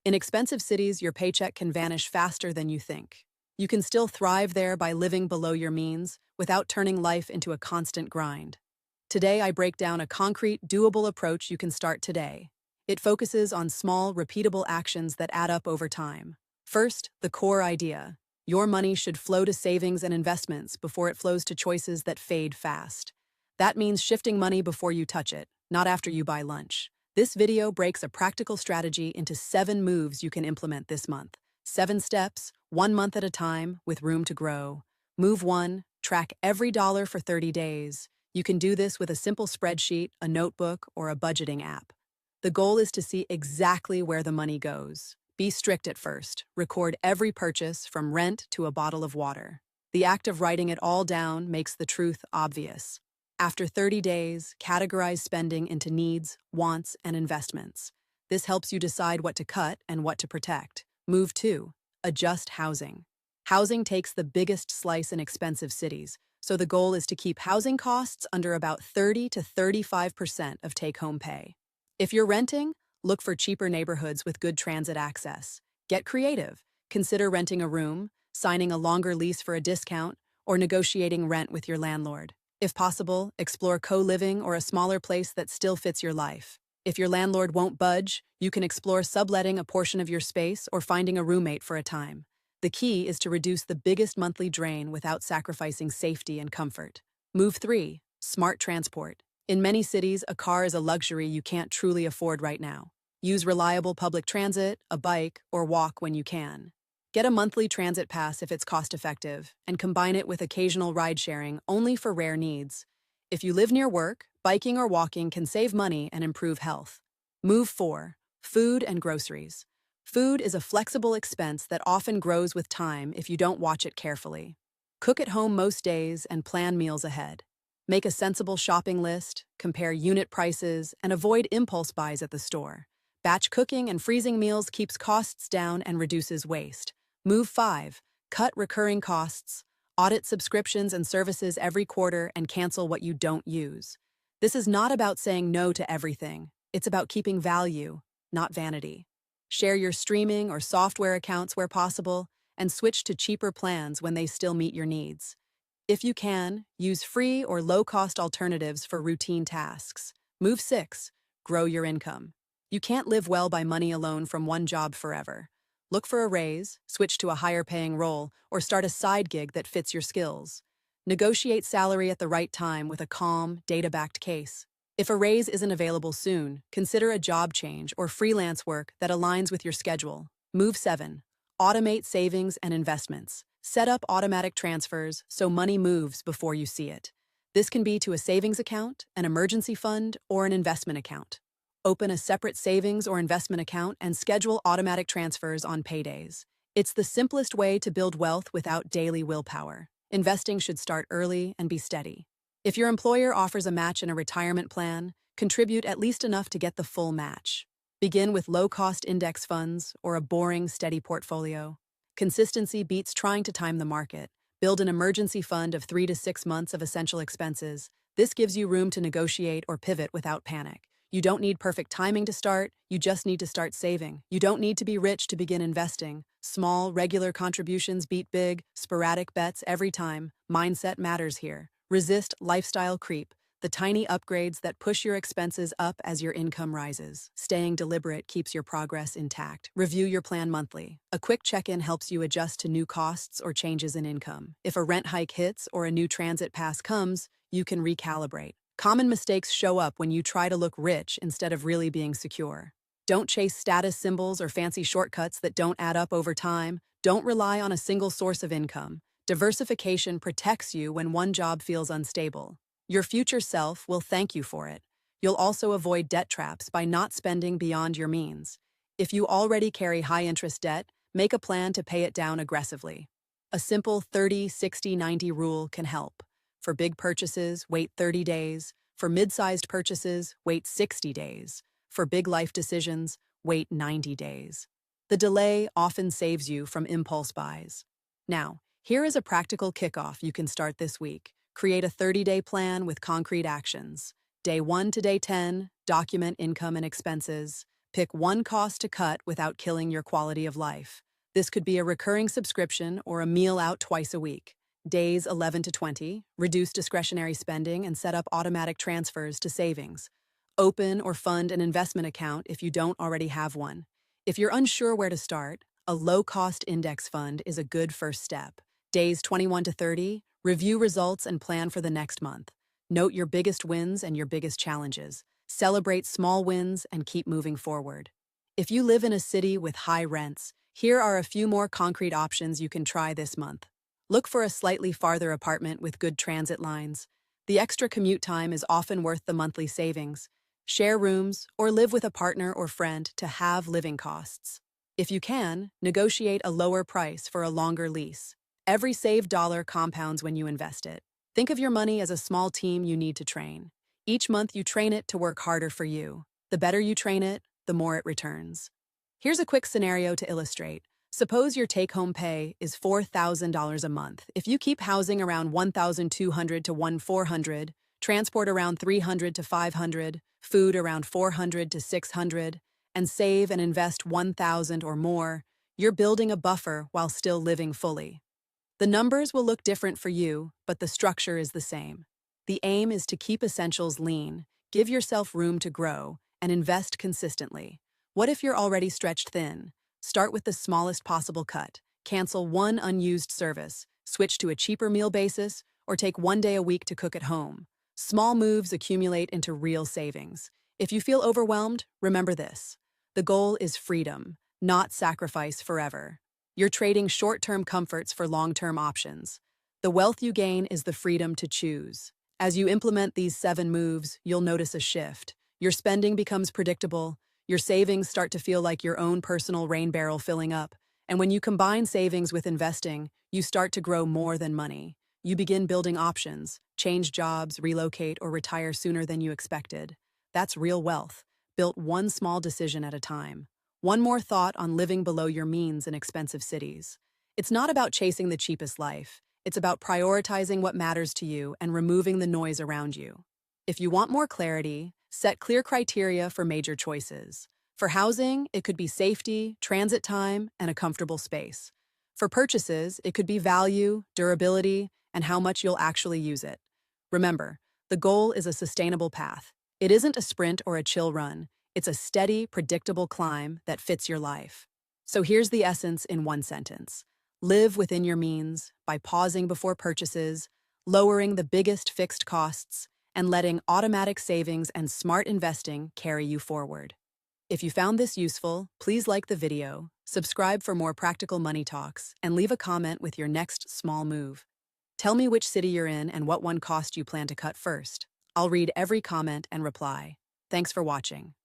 In expensive cities, your paycheck can vanish faster than you think. You can still thrive there by living below your means without turning life into a constant grind. Today, I break down a concrete, doable approach you can start today. It focuses on small, repeatable actions that add up over time. First, the core idea. Your money should flow to savings and investments before it flows to choices that fade fast. That means shifting money before you touch it, not after you buy lunch. This video breaks a practical strategy into 7 moves you can implement this month. 7 steps, 1 month at a time, with room to grow. Move 1, track every dollar for 30 days. You can do this with a simple spreadsheet, a notebook, or a budgeting app. The goal is to see exactly where the money goes. Be strict at first. Record every purchase, from rent to a bottle of water. The act of writing it all down makes the truth obvious. After 30 days, categorize spending into needs, wants, and investments. This helps you decide what to cut and what to protect. Move 2. Adjust housing. Housing takes the biggest slice in expensive cities, so the goal is to keep housing costs under about 30 to 35% of take-home pay. If you're renting, look for cheaper neighborhoods with good transit access. Get creative. Consider renting a room, signing a longer lease for a discount, or negotiating rent with your landlord. If possible, explore co-living or a smaller place that still fits your life. If your landlord won't budge, you can explore subletting a portion of your space or finding a roommate for a time. The key is to reduce the biggest monthly drain without sacrificing safety and comfort. Move 3. Smart transport. In many cities, a car is a luxury you can't truly afford right now. Use reliable public transit, a bike, or walk when you can. Get a monthly transit pass if it's cost-effective, and combine it with occasional ride-sharing only for rare needs. If you live near work, biking or walking can save money and improve health. Move 4. Food and groceries. Food is a flexible expense that often grows with time if you don't watch it carefully. Cook at home most days and plan meals ahead. Make a sensible shopping list, compare unit prices, and avoid impulse buys at the store. Batch cooking and freezing meals keeps costs down and reduces waste. Move 5. Cut recurring costs. Audit subscriptions and services every quarter and cancel what you don't use. This is not about saying no to everything. It's about keeping value, not vanity. Share your streaming or software accounts where possible, and switch to cheaper plans when they still meet your needs. If you can, use free or low-cost alternatives for routine tasks. Move 6. Grow your income. You can't live well by money alone from one job forever. Look for a raise, switch to a higher-paying role, or start a side gig that fits your skills. Negotiate salary at the right time with a calm, data-backed case. If a raise isn't available soon, consider a job change or freelance work that aligns with your schedule. Move 7. Automate savings and investments. Set up automatic transfers so money moves before you see it. This can be to a savings account, an emergency fund, or an investment account. Open a separate savings or investment account and schedule automatic transfers on paydays. It's the simplest way to build wealth without daily willpower. Investing should start early and be steady. If your employer offers a match in a retirement plan, contribute at least enough to get the full match. Begin with low-cost index funds or a boring, steady portfolio. Consistency beats trying to time the market. Build an emergency fund of 3 to 6 months of essential expenses. This gives you room to negotiate or pivot without panic. You don't need perfect timing to start, you just need to start saving. You don't need to be rich to begin investing. Small, regular contributions beat big, sporadic bets every time. Mindset matters here. Resist lifestyle creep, the tiny upgrades that push your expenses up as your income rises. Staying deliberate keeps your progress intact. Review your plan monthly. A quick check-in helps you adjust to new costs or changes in income. If a rent hike hits or a new transit pass comes, you can recalibrate. Common mistakes show up when you try to look rich instead of really being secure. Don't chase status symbols or fancy shortcuts that don't add up over time. Don't rely on a single source of income. Diversification protects you when one job feels unstable. Your future self will thank you for it. You'll also avoid debt traps by not spending beyond your means. If you already carry high-interest debt, make a plan to pay it down aggressively. A simple 30-60-90 rule can help. For big purchases, wait 30 days. For mid-sized purchases, wait 60 days. For big life decisions, wait 90 days. The delay often saves you from impulse buys. Now, here is a practical kickoff you can start this week. Create a 30-day plan with concrete actions. Day 1 to day 10, document income and expenses. Pick one cost to cut without killing your quality of life. This could be a recurring subscription or a meal out twice a week. Days 11 to 20, reduce discretionary spending and set up automatic transfers to savings. Open or fund an investment account if you don't already have one. If you're unsure where to start, a low-cost index fund is a good first step. Days 21 to 30, review results and plan for the next month. Note your biggest wins and your biggest challenges. Celebrate small wins and keep moving forward. If you live in a city with high rents, here are a few more concrete options you can try this month. Look for a slightly farther apartment with good transit lines. The extra commute time is often worth the monthly savings. Share rooms or live with a partner or friend to halve living costs. If you can, negotiate a lower price for a longer lease. Every saved dollar compounds when you invest it. Think of your money as a small team you need to train. Each month you train it to work harder for you. The better you train it, the more it returns. Here's a quick scenario to illustrate. Suppose your take-home pay is $4,000 a month. If you keep housing around $1,200 to $1,400, transport around $300 to $500, food around $400 to $600, and save and invest $1,000 or more, you're building a buffer while still living fully. The numbers will look different for you, but the structure is the same. The aim is to keep essentials lean, give yourself room to grow, and invest consistently. What if you're already stretched thin? Start with the smallest possible cut. Cancel one unused service, switch to a cheaper meal basis, or take one day a week to cook at home. Small moves accumulate into real savings. If you feel overwhelmed, remember this. The goal is freedom, not sacrifice forever. You're trading short-term comforts for long-term options. The wealth you gain is the freedom to choose. As you implement these 7 moves, you'll notice a shift. Your spending becomes predictable. Your savings start to feel like your own personal rain barrel filling up. And when you combine savings with investing, you start to grow more than money. You begin building options, change jobs, relocate, or retire sooner than you expected. That's real wealth, built one small decision at a time. One more thought on living below your means in expensive cities. It's not about chasing the cheapest life. It's about prioritizing what matters to you and removing the noise around you. If you want more clarity, set clear criteria for major choices. For housing, it could be safety, transit time, and a comfortable space. For purchases, it could be value, durability, and how much you'll actually use it. Remember, the goal is a sustainable path. It isn't a sprint or a chill run. It's a steady, predictable climb that fits your life. So here's the essence in one sentence. Live within your means by pausing before purchases, lowering the biggest fixed costs, and letting automatic savings and smart investing carry you forward. If you found this useful, please like the video, subscribe for more practical money talks, and leave a comment with your next small move. Tell me which city you're in and what one cost you plan to cut first. I'll read every comment and reply. Thanks for watching.